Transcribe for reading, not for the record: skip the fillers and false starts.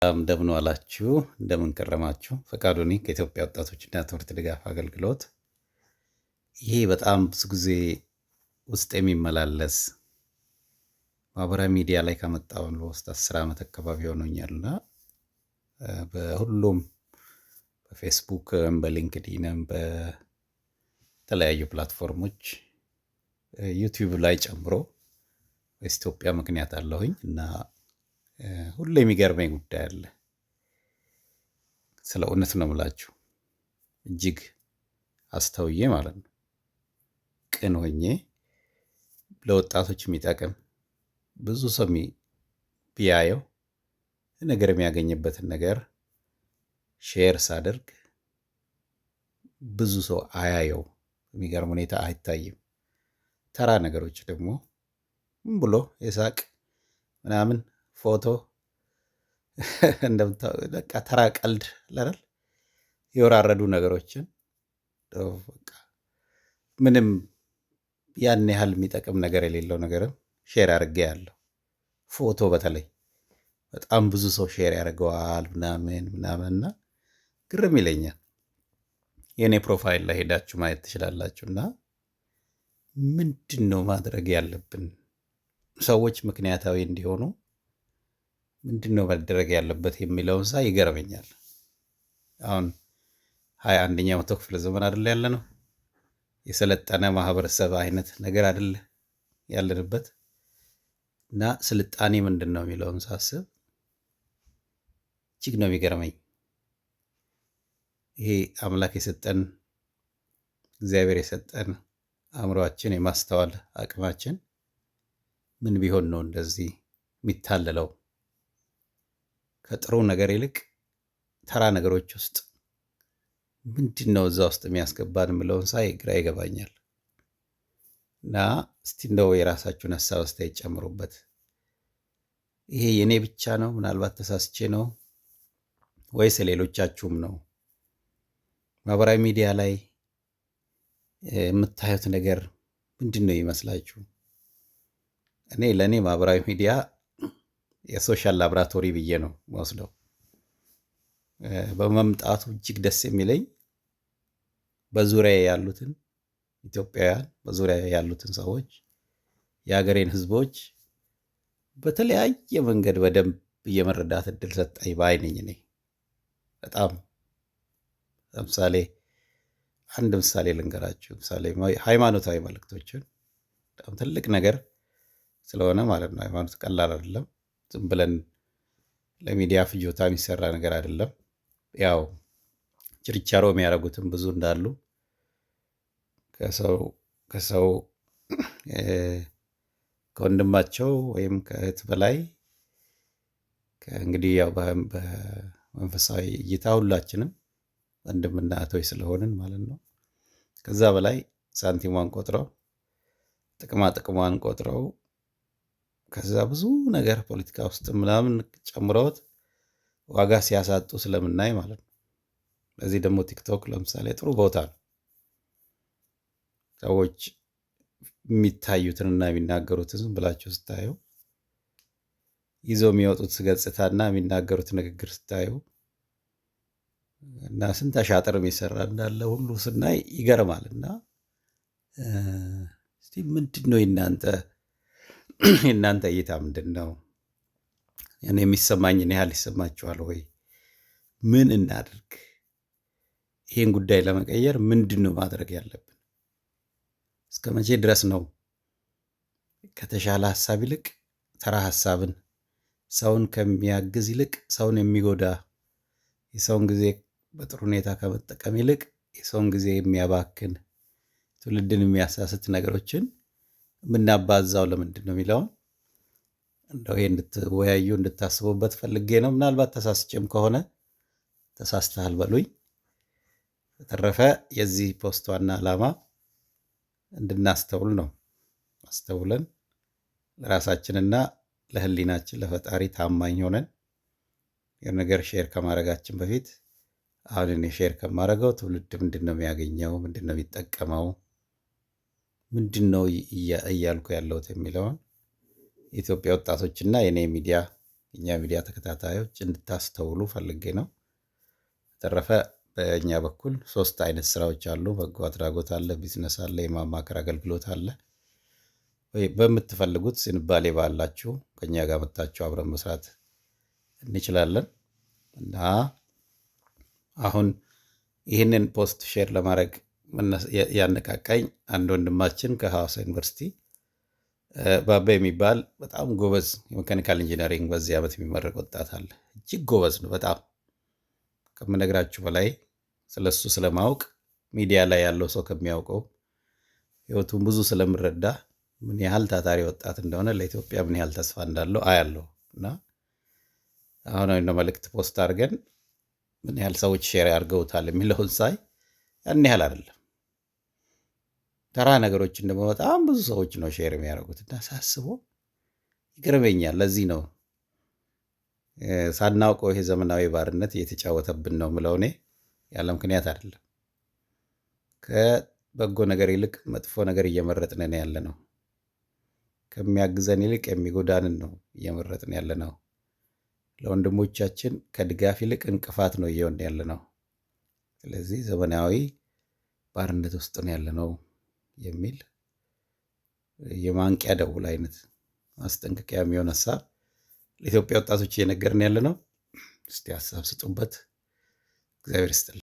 እንደምን ዋላችሁ፣ እንደምን ከረማችሁ። ፈቃዱ ነኝ ከኢትዮጵያ ወጣቶችና ትምህርት ድጋፍ አገልግሎት። ይሄ በጣም ብዙ ጊዜ ውስጥ የሚመላለስ ማህበራዊ ሚዲያ ላይ ከመጣሁ ውስጥ 10 ዓመት አካባቢ ሆኖኛልና በሁሉም በፌስቡክም በሊንክዲንም በተለያዩ ፕላትፎርሞች ዩቲዩብ ላይ ጨምሮ በኢትዮጵያ ምክንያት አለሁኝ እና ሁሉ የሚገርመኝ ጉዳይ አለ። ስለ እውነት ነው የምላችሁ፣ እጅግ አስተውዬ ማለት ነው ቅን ሆኜ ለወጣቶች የሚጠቅም ብዙ ሰው ቢያየው ነገር የሚያገኝበትን ነገር ሼር ሳደርግ ብዙ ሰው አያየው። የሚገርም ሁኔታ አይታይም። ተራ ነገሮች ደግሞ ብሎ የሳቅ ምናምን ፎቶ በቃ ተራ ቀልድ አይደል የወራረዱ ነገሮችን በቃ ምንም ያን ያህል የሚጠቅም ነገር የሌለው ነገርም ሼር አድርጌ ያለው ፎቶ በተለይ በጣም ብዙ ሰው ሼር ያደርገዋል ምናምንና ግርም ይለኛል። የኔ ፕሮፋይል ላይ ሄዳችሁ ማየት ትችላላችሁና ምንድን ነው ማድረግ ያለብን? ሰዎች ምክንያታዊ እንዲሆኑ ምንድን ነው መደረግ ያለበት የሚለውን ሳይ ይገርመኛል። አሁን 21ኛው መቶ ክፍለ ዘመን አይደለ ያለ ነው። የሰለጠነ ማህበረሰብ አይነት ነገር አይደለ ያለንበት እና ስልጣኔ ምንድን ነው የሚለውን ሳስብ እጅግ ነው የሚገርመኝ። ይሄ አምላክ የሰጠን እግዚአብሔር የሰጠን አእምሮአችን የማስተዋል አቅማችን ምን ቢሆን ነው እንደዚህ የሚታለለው? ከጥሩ ነገር ይልቅ ተራ ነገሮች ውስጥ ምንድን ነው እዛ ውስጥ የሚያስገባን የምለውን ሳይ ግራ ይገባኛል። እና እስቲ እንደው የራሳችሁን ሀሳብ አስተያየት ጨምሩበት። ይሄ የኔ ብቻ ነው? ምናልባት ተሳስቼ ነው ወይስ ሌሎቻችሁም ነው? ማህበራዊ ሚዲያ ላይ የምታዩት ነገር ምንድን ነው ይመስላችሁ? ለእኔ ማህበራዊ ሚዲያ የሶሻል ላብራቶሪ ብዬ ነው ወስደው በመምጣቱ እጅግ ደስ የሚለኝ በዙሪያ ያሉትን ኢትዮጵያውያን፣ በዙሪያ ያሉትን ሰዎች፣ የሀገሬን ህዝቦች በተለያየ መንገድ በደንብ የመረዳት እድል ሰጠኝ ባይ ነኝ እኔ። በጣም ለምሳሌ አንድ ምሳሌ ልንገራችሁ። ምሳሌ ሃይማኖታዊ መልእክቶችን በጣም ትልቅ ነገር ስለሆነ ማለት ነው። ሃይማኖት ቀላል አይደለም። ዝም ብለን ለሚዲያ ፍጆታ የሚሰራ ነገር አይደለም። ያው ችርቻሮ የሚያደርጉትም ብዙ እንዳሉ ከሰው ከወንድማቸው ወይም ከእህት በላይ እንግዲህ ያው በመንፈሳዊ እይታ ሁላችንም ወንድምና እህቶች ስለሆንን ማለት ነው። ከዛ በላይ ሳንቲሟን ቆጥረው ጥቅሟን ቆጥረው ከዛ ብዙ ነገር ፖለቲካ ውስጥ ምናምን ጨምረውት ዋጋ ሲያሳጡ ስለምናይ ማለት ነው። በዚህ ደግሞ ቲክቶክ ለምሳሌ ጥሩ ቦታ ነው። ሰዎች የሚታዩትንና የሚናገሩትን ዝም ብላችሁ ስታዩ፣ ይዘው የሚወጡት ገጽታና የሚናገሩት ንግግር ስታዩ እና ስንት አሻጥር የሚሰራ እንዳለ ሁሉ ስናይ ይገርማል። እና እስቲ ምንድን ነው የእናንተ እይታ ምንድን ነው? እኔ የሚሰማኝን ያህል ይሰማችኋል ወይ? ምን እናድርግ? ይሄን ጉዳይ ለመቀየር ምንድን ነው ማድረግ ያለብን? እስከ መቼ ድረስ ነው ከተሻለ ሀሳብ ይልቅ ተራ ሀሳብን፣ ሰውን ከሚያግዝ ይልቅ ሰውን የሚጎዳ፣ የሰውን ጊዜ በጥሩ ሁኔታ ከመጠቀም ይልቅ የሰውን ጊዜ የሚያባክን፣ ትውልድን የሚያሳስት ነገሮችን የምናባዛው ለምንድን ነው የሚለውን እንደው ይሄ እንድትወያዩ እንድታስቡበት ፈልጌ ነው። ምናልባት ተሳስቼም ከሆነ ተሳስተሃል በሉኝ። በተረፈ የዚህ ፖስት ዋና ዓላማ እንድናስተውል ነው። አስተውለን ለራሳችንና ለሕሊናችን ለፈጣሪ ታማኝ ሆነን የነገር ሼር ከማድረጋችን በፊት አሁን እኔ ሼር ከማድረገው ትውልድ ምንድን ነው የሚያገኘው? ምንድን ነው የሚጠቀመው? ምንድን ነው እያልኩ ያለሁት የሚለውን የኢትዮጵያ ወጣቶችና የኔ ሚዲያ እኛ ሚዲያ ተከታታዮች እንድታስተውሉ ፈልጌ ነው። በተረፈ በእኛ በኩል 3 አይነት ስራዎች አሉ። በጎ አድራጎት አለ፣ ቢዝነስ አለ፣ የማማከር አገልግሎት አለ። በምትፈልጉት ዝንባሌ ባላችሁ ከኛ ጋር መጥታችሁ አብረን መስራት እንችላለን እና አሁን ይህንን ፖስት ሼር ለማድረግ ያነቃቃኝ አንድ ወንድማችን ከሐዋሳ ዩኒቨርሲቲ ባባ የሚባል በጣም ጎበዝ የሜካኒካል ኢንጂነሪንግ በዚህ ዓመት የሚመረቅ ወጣት አለ። እጅግ ጎበዝ ነው። በጣም ከምነግራችሁ በላይ ስለሱ ስለማወቅ ሚዲያ ላይ ያለው ሰው ከሚያውቀው ህይወቱን ብዙ ስለምረዳ ምን ያህል ታታሪ ወጣት እንደሆነ ለኢትዮጵያ ምን ያህል ተስፋ እንዳለው አያለሁ እና አሁን ነው መልእክት ፖስት አድርገን ምን ያህል ሰዎች ሼር አድርገውታል የሚለውን ሳይ ያን ያህል አይደለም። ተራ ነገሮችን ደግሞ በጣም ብዙ ሰዎች ነው ሼር የሚያደርጉት እና ሳስበው ይገርመኛል። ለዚህ ነው ሳናውቀው ይሄ ዘመናዊ ባርነት እየተጫወተብን ነው ምለው እኔ ያለ ምክንያት አይደለም። ከበጎ ነገር ይልቅ መጥፎ ነገር እየመረጥን ያለ ነው። ከሚያግዘን ይልቅ የሚጎዳንን ነው እየመረጥን ያለ ነው። ለወንድሞቻችን ከድጋፍ ይልቅ እንቅፋት ነው እየሆን ያለ ነው። ስለዚህ ዘመናዊ ባርነት ውስጥ ነው ያለ ነው የሚል የማንቂያ ደውል አይነት ማስጠንቀቂያ የሚሆን ሀሳብ ለኢትዮጵያ ወጣቶች እየነገርን ያለ ነው። እስቲ ሀሳብ ስጡበት። እግዚአብሔር ይስጥልኝ።